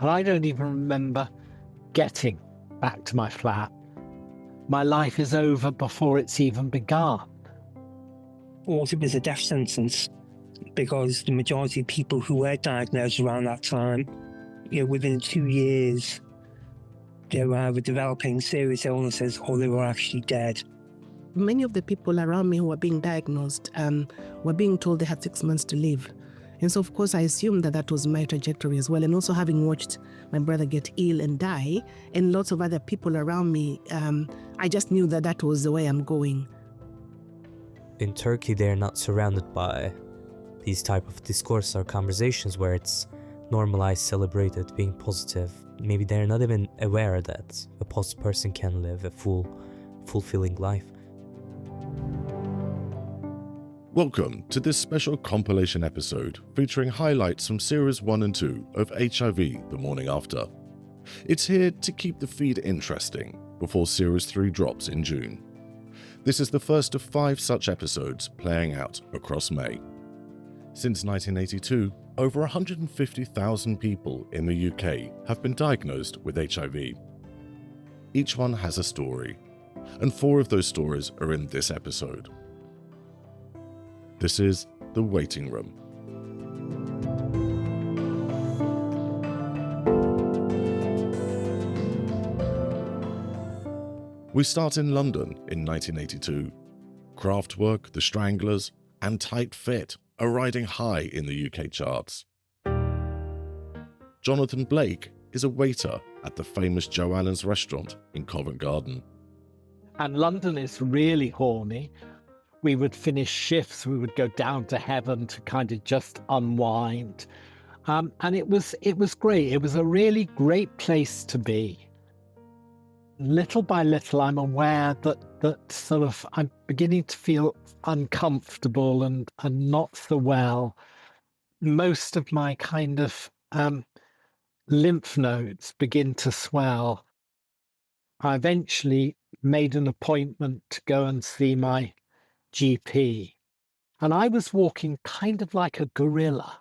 And I don't even remember getting back to my flat. My life is over before it's even begun. Or it was a death sentence, because the majority of people who were diagnosed around that time, within 2 years, they were either developing serious illnesses or they were actually dead. Many of the people around me who were being diagnosed were being told they had 6 months to live. And so, of course, I assumed that was my trajectory as well. And also having watched my brother get ill and die, and lots of other people around me, I just knew that was the way I'm going. In Turkey, they're not surrounded by these type of discourse or conversations where it's normalized, celebrated, being positive. Maybe they're not even aware that a post person can live a fulfilling life. Welcome to this special compilation episode featuring highlights from Series 1 and 2 of HIV The Morning After. It's here to keep the feed interesting before Series 3 drops in June. This is the first of 5 such episodes playing out across May. Since 1982, over 150,000 people in the UK have been diagnosed with HIV. Each one has a story, and 4 of those stories are in this episode. This is The Waiting Room. We start in London in 1982. Kraftwerk, The Stranglers, and Tight Fit are riding high in the UK charts. Jonathan Blake is a waiter at the famous Joanna's restaurant in Covent Garden. And London is really horny. We would finish shifts, we would go down to Heaven to kind of just unwind. And it was great. It was a really great place to be. Little by little, I'm aware that sort of I'm beginning to feel uncomfortable and not so well. Most of my kind of lymph nodes begin to swell. I eventually made an appointment to go and see my GP. And I was walking kind of like a gorilla,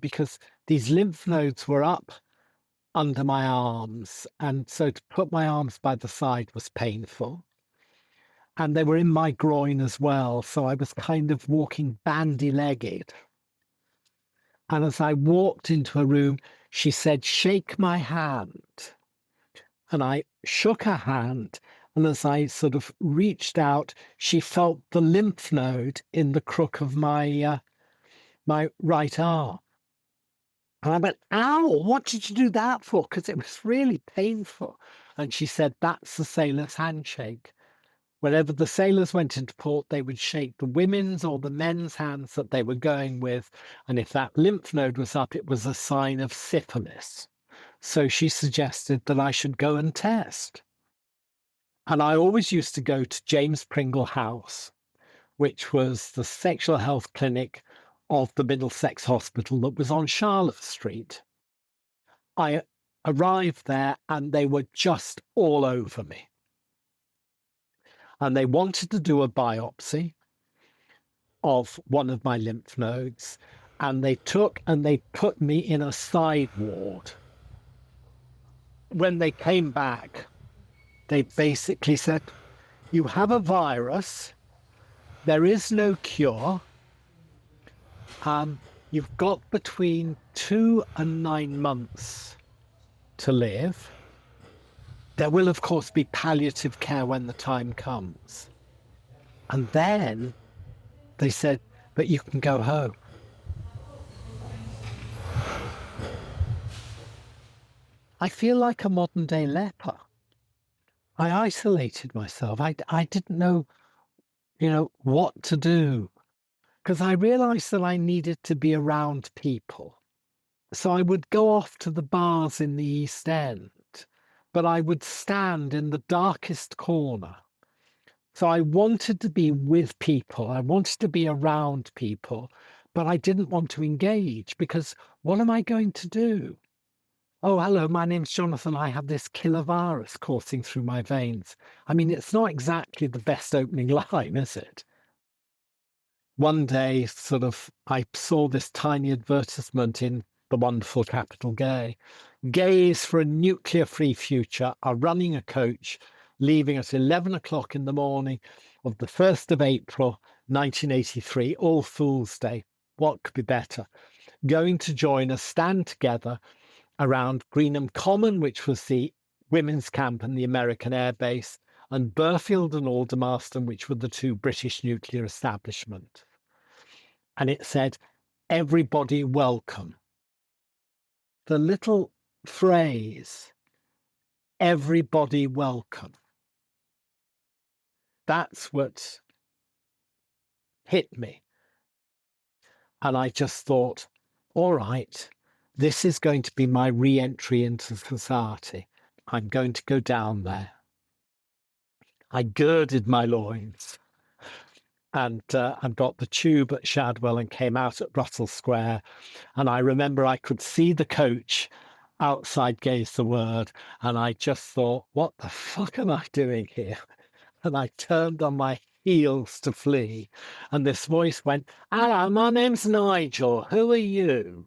because these lymph nodes were up under my arms. And so to put my arms by the side was painful. And they were in my groin as well. So I was kind of walking bandy-legged. And as I walked into a room, she said, "Shake my hand." And I shook her hand. And as I sort of reached out, she felt the lymph node in the crook of my right arm. And I went, "Ow, what did you do that for?" Because it was really painful. And she said, "That's the sailor's handshake. Whenever the sailors went into port, they would shake the women's or the men's hands that they were going with. And if that lymph node was up, it was a sign of syphilis. So she suggested that I should go and test. And I always used to go to James Pringle House, which was the sexual health clinic of the Middlesex Hospital that was on Charlotte Street. I arrived there and they were just all over me. And they wanted to do a biopsy of one of my lymph nodes. And they put me in a side ward. When they came back, they basically said, "You have a virus. There is no cure. You've got between 2 and 9 months to live. There will, of course, be palliative care when the time comes." And then they said, "But you can go home." I feel like a modern day leper. I isolated myself. I didn't know, what to do, because I realized that I needed to be around people. So I would go off to the bars in the East End, but I would stand in the darkest corner. So I wanted to be with people. I wanted to be around people, but I didn't want to engage, because what am I going to do? "Oh, hello, my name's Jonathan. I have this killer virus coursing through my veins." I mean, it's not exactly the best opening line, is it? One day, I saw this tiny advertisement in the wonderful capital Gay. Gays for a nuclear-free future are running a coach, leaving at 11 o'clock in the morning of the 1st of April, 1983, All Fool's Day. What could be better? Going to join a stand together around Greenham Common, which was the women's camp and the American Air Base, and Burfield and Aldermaston, which were the two British nuclear establishment. And it said, everybody welcome. The little phrase, everybody welcome, that's what hit me. And I just thought, all right, this is going to be my re-entry into society. I'm going to go down there. I girded my loins and got the tube at Shadwell and came out at Russell Square. And I remember I could see the coach outside Gaze the Word, and I just thought, what the fuck am I doing here? And I turned on my heels to flee. And this voice went, hello, my name's Nigel. Who are you?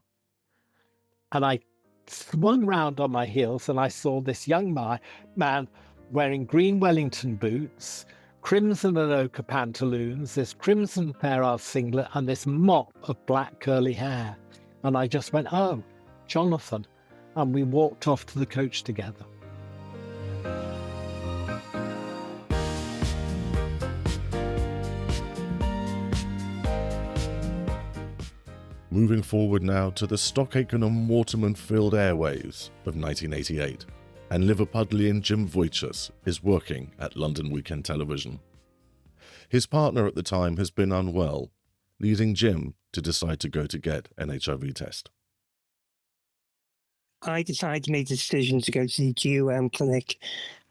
And I swung round on my heels and I saw this young man wearing green Wellington boots, crimson and ochre pantaloons, this crimson Fair singlet, and this mop of black curly hair. And I just went, oh, Jonathan. And we walked off to the coach together. Moving forward now to the Stockaken and Waterman-filled airwaves of 1988, and Liverpudlian Jim Voichas is working at London Weekend Television. His partner at the time has been unwell, leading Jim to decide to go to get an HIV test. I decided to make the decision to go to the GUM clinic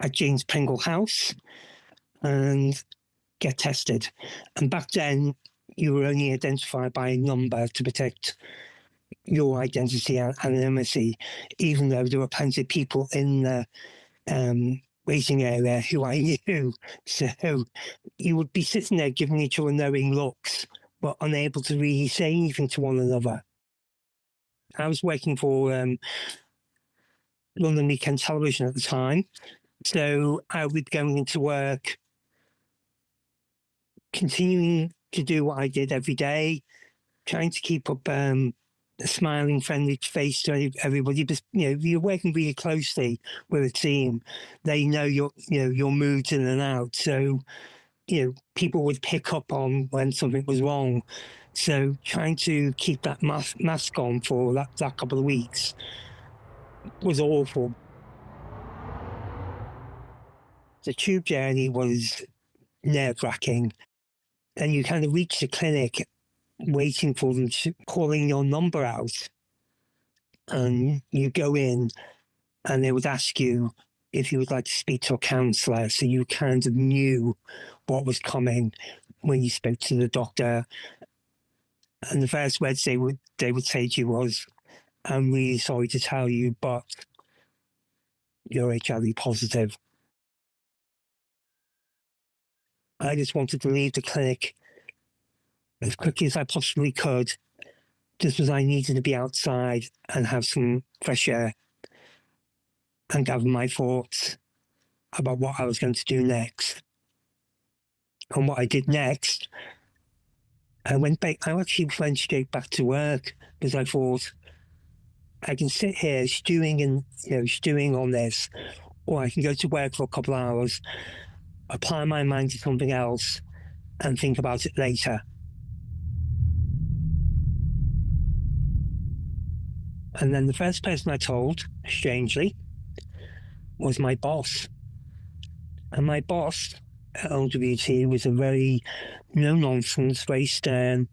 at James Pringle House and get tested. And back then, you were only identified by a number to protect your identity and anonymity, even though there were plenty of people in the waiting area who I knew. So you would be sitting there giving each other knowing looks, but unable to really say anything to one another. I was working for London Weekend Television at the time, so I would be going into work, continuing to do what I did every day, trying to keep up a smiling, friendly face to everybody. But you're working really closely with a team. They know your moods in and out, so people would pick up on when something was wrong. So trying to keep that mask on for that couple of weeks was awful. The tube journey was nerve-wracking. And you kind of reach the clinic waiting for them to calling your number out. And you go in and they would ask you if you would like to speak to a counsellor. So you kind of knew what was coming when you spoke to the doctor. And the first words they would say to you was, I'm really sorry to tell you, but you're HIV positive. I just wanted to leave the clinic as quickly as I possibly could, just as I needed to be outside and have some fresh air and gather my thoughts about what I was going to do next. And what I did next, I actually went straight back to work because I thought, I can sit here stewing on this, or I can go to work for a couple of hours, apply my mind to something else, and think about it later. And then the first person I told, strangely, was my boss. And my boss at LWT was a very no-nonsense, very stern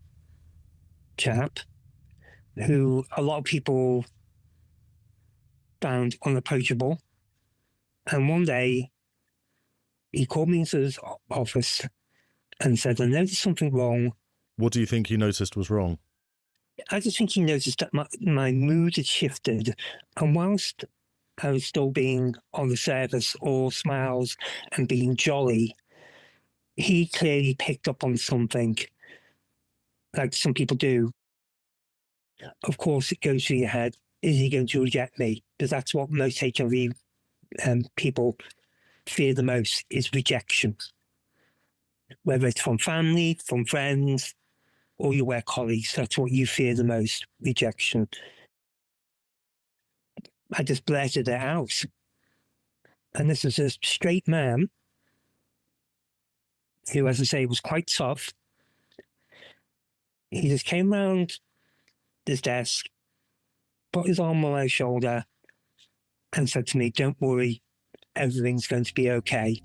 chap who a lot of people found unapproachable. And one day, he called me into his office and said, I noticed something wrong. What do you think you noticed was wrong? I just think he noticed that my mood had shifted. And whilst I was still being on the surface, all smiles and being jolly, he clearly picked up on something, like some people do. Of course, it goes through your head, is he going to reject me? Because that's what most HIV people fear the most, is rejection. Whether it's from family, from friends, or your work colleagues, that's what you fear the most, rejection. I just blurted it out. And this is a straight man who, as I say, was quite soft. He just came round this desk, put his arm on my shoulder, and said to me, "Don't worry, everything's going to be okay.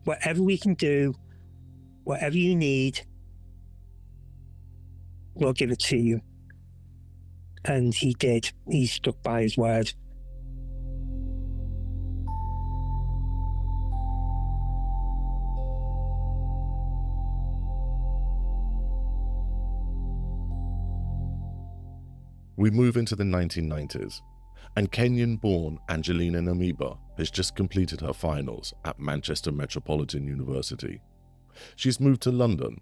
Whatever we can do, whatever you need, we'll give it to you." And he did. He stuck by his word. We move into the 1990s, and Kenyan-born Angelina Namiba has just completed her finals at Manchester Metropolitan University. She's moved to London,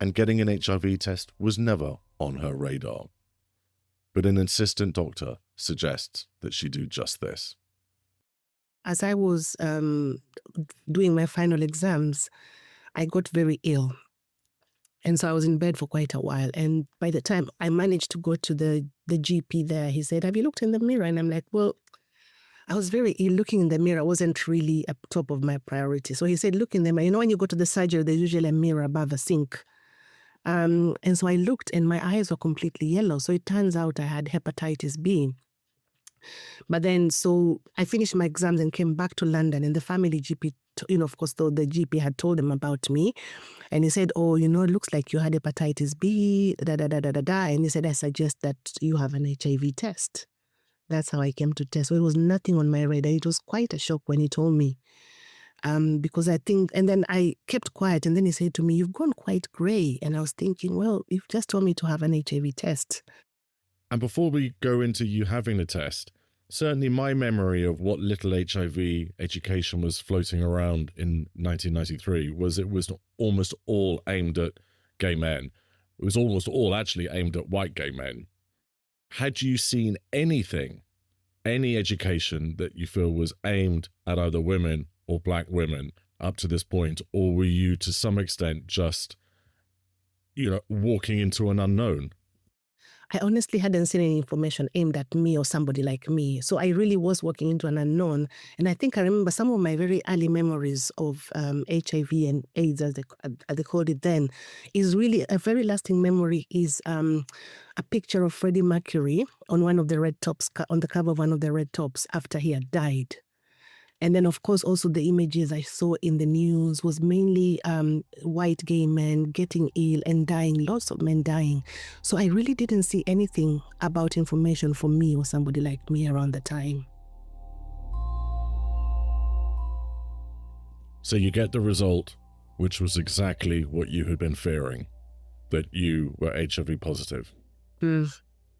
and getting an HIV test was never on her radar. But an insistent doctor suggests that she do just this. As I was doing my final exams, I got very ill. And so I was in bed for quite a while. And by the time I managed to go to the GP there, he said, "Have you looked in the mirror?" And I'm like, well, I was very ill. Looking in the mirror wasn't really at top of my priority. So he said, "Look in the mirror. You know, when you go to the surgery, there's usually a mirror above the sink." And so I looked and my eyes were completely yellow. So it turns out I had hepatitis B. But then, so I finished my exams and came back to London, and the family GP, of course, the GP had told them about me. And he said, "Oh, it looks like you had hepatitis B, And he said, "I suggest that you have an HIV test." That's how I came to test. So it was nothing on my radar. It was quite a shock when he told me. Because I think, and then I kept quiet. And then he said to me, "You've gone quite grey." And I was thinking, well, you've just told me to have an HIV test. And before we go into you having the test, certainly my memory of what little HIV education was floating around in 1993 was it was almost all aimed at gay men. It was almost all actually aimed at white gay men. Had you seen anything, any education that you feel was aimed at either women or black women up to this point, or were you to some extent just, walking into an unknown? I honestly hadn't seen any information aimed at me or somebody like me. So I really was walking into an unknown. And I think I remember some of my very early memories of HIV and AIDS, as they called it then, is really a very lasting memory is a picture of Freddie Mercury on one of the red tops, on the cover of one of the red tops after he had died. And then, of course, also the images I saw in the news was mainly white gay men getting ill and dying, lots of men dying. So I really didn't see anything about information for me or somebody like me around the time. So you get the result, which was exactly what you had been fearing, that you were HIV positive.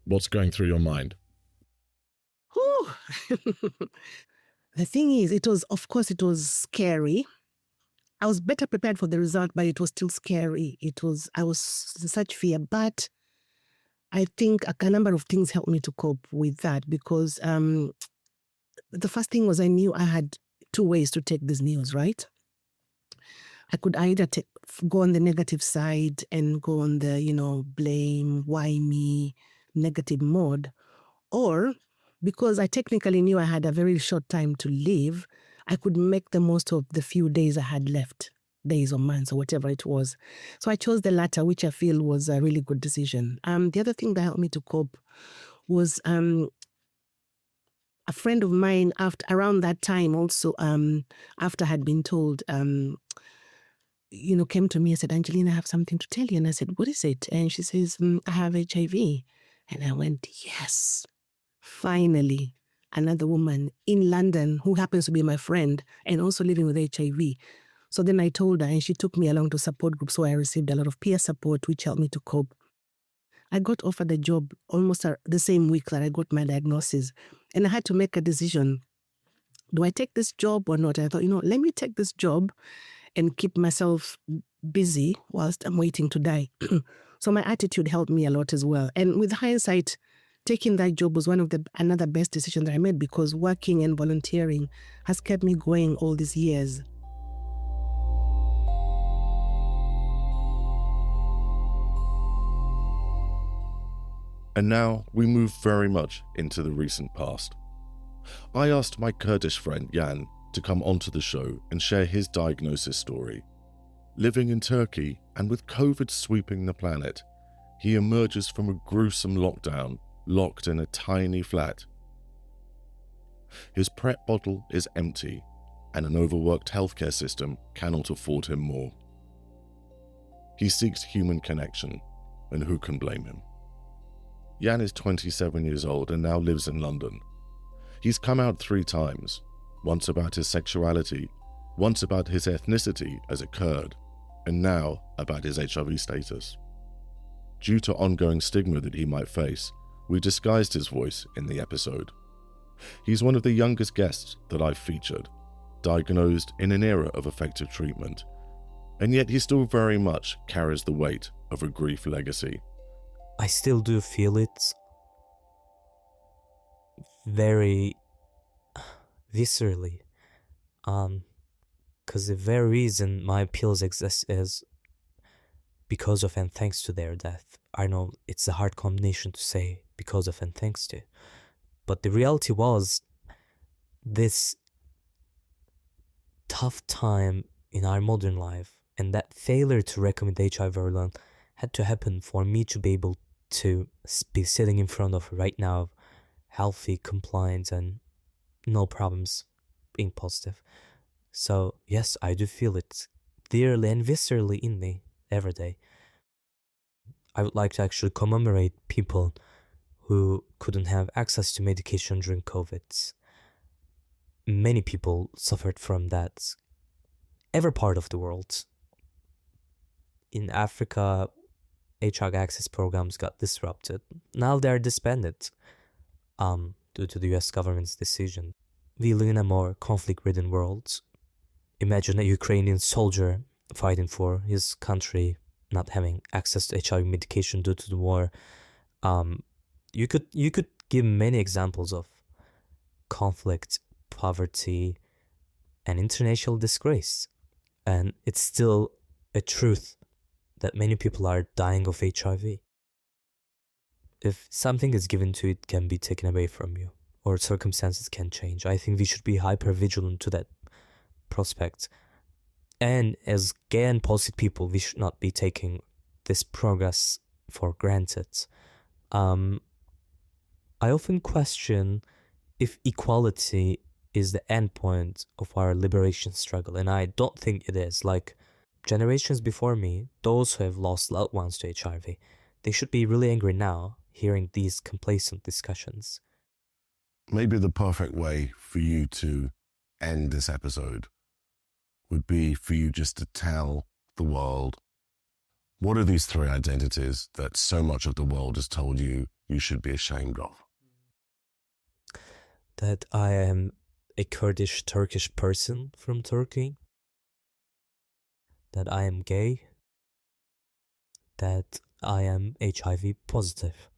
What's going through your mind? The thing is, it was scary. I was better prepared for the result, but it was still scary. I was in such fear, but I think a number of things helped me to cope with that because the first thing was I knew I had two ways to take this news, right? I could either go on the negative side and go on the, blame, why me, negative mode, or because I technically knew I had a very short time to live, I could make the most of the few days I had left, days or months or whatever it was. So I chose the latter, which I feel was a really good decision. The other thing that helped me to cope was a friend of mine around that time also, after I had been told, came to me and said, "Angelina, I have something to tell you." And I said, "What is it?" And she says, "I have HIV." And I went, yes. Finally, another woman in London who happens to be my friend and also living with HIV. So then I told her and she took me along to support groups. So I received a lot of peer support, which helped me to cope. I got offered a job almost the same week that I got my diagnosis. And I had to make a decision. Do I take this job or not? I thought, let me take this job and keep myself busy whilst I'm waiting to die. So my attitude helped me a lot as well. And with hindsight, taking that job was another best decision that I made, because working and volunteering has kept me going all these years. And now we move very much into the recent past. I asked my Kurdish friend Jan to come onto the show and share his diagnosis story. Living in Turkey and with COVID sweeping the planet, he emerges from a gruesome lockdown, locked in a tiny flat. His PrEP bottle is empty, and an overworked healthcare system cannot afford him more. He seeks human connection, and who can blame him? Jan is 27 years old and now lives in London. He's come out 3 times, once about his sexuality, once about his ethnicity as a Kurd, and now about his HIV status. Due to ongoing stigma that he might face, we disguised his voice in the episode. He's one of the youngest guests that I've featured, diagnosed in an era of effective treatment, and yet he still very much carries the weight of a grief legacy. I still do feel it very viscerally. Because the very reason my appeals exist is because of and thanks to their death. I know it's a hard combination to say because of and thanks to, but the reality was this tough time in our modern life, and that failure to recommend HIV early had to happen for me to be able to be sitting in front of right now, healthy, compliant, and no problems, being positive. So yes, I do feel it dearly and viscerally in me every day. I would like to actually commemorate people who couldn't have access to medication during COVID. Many people suffered from that. Every part of the world. In Africa, HIV access programs got disrupted. Now they are disbanded due to the US government's decision. We live in a more conflict-ridden world. Imagine a Ukrainian soldier fighting for his country, not having access to HIV medication due to the war. You could give many examples of conflict, poverty, and international disgrace. And it's still a truth that many people are dying of HIV. If something is given to you, it can be taken away from you, or circumstances can change. I think we should be hyper vigilant to that prospect. And as gay and positive people, we should not be taking this progress for granted. I often question if equality is the end point of our liberation struggle, and I don't think it is. Like, generations before me, those who have lost loved ones to HIV, they should be really angry now, hearing these complacent discussions. Maybe the perfect way for you to end this episode would be for you just to tell the world, what are these 3 identities that so much of the world has told you you should be ashamed of? That I am a Kurdish Turkish person from Turkey. That I am gay. That I am HIV positive.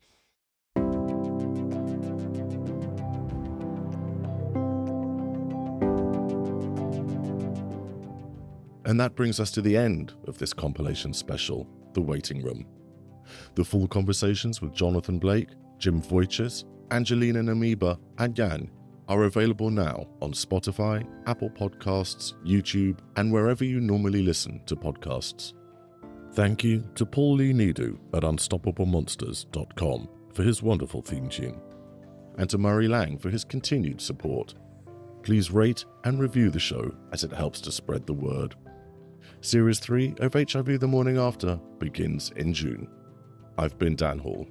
And that brings us to the end of this compilation special, The Waiting Room. The full conversations with Jonathan Blake, Jim Voiches, Angelina Namiba, and Jan are available now on Spotify, Apple Podcasts, YouTube, and wherever you normally listen to podcasts. Thank you to Paul Lee Nidu at UnstoppableMonsters.com for his wonderful theme tune, and to Murray Lang for his continued support. Please rate and review the show as it helps to spread the word. Series 3 of HIV The Morning After begins in June. I've been Dan Hall.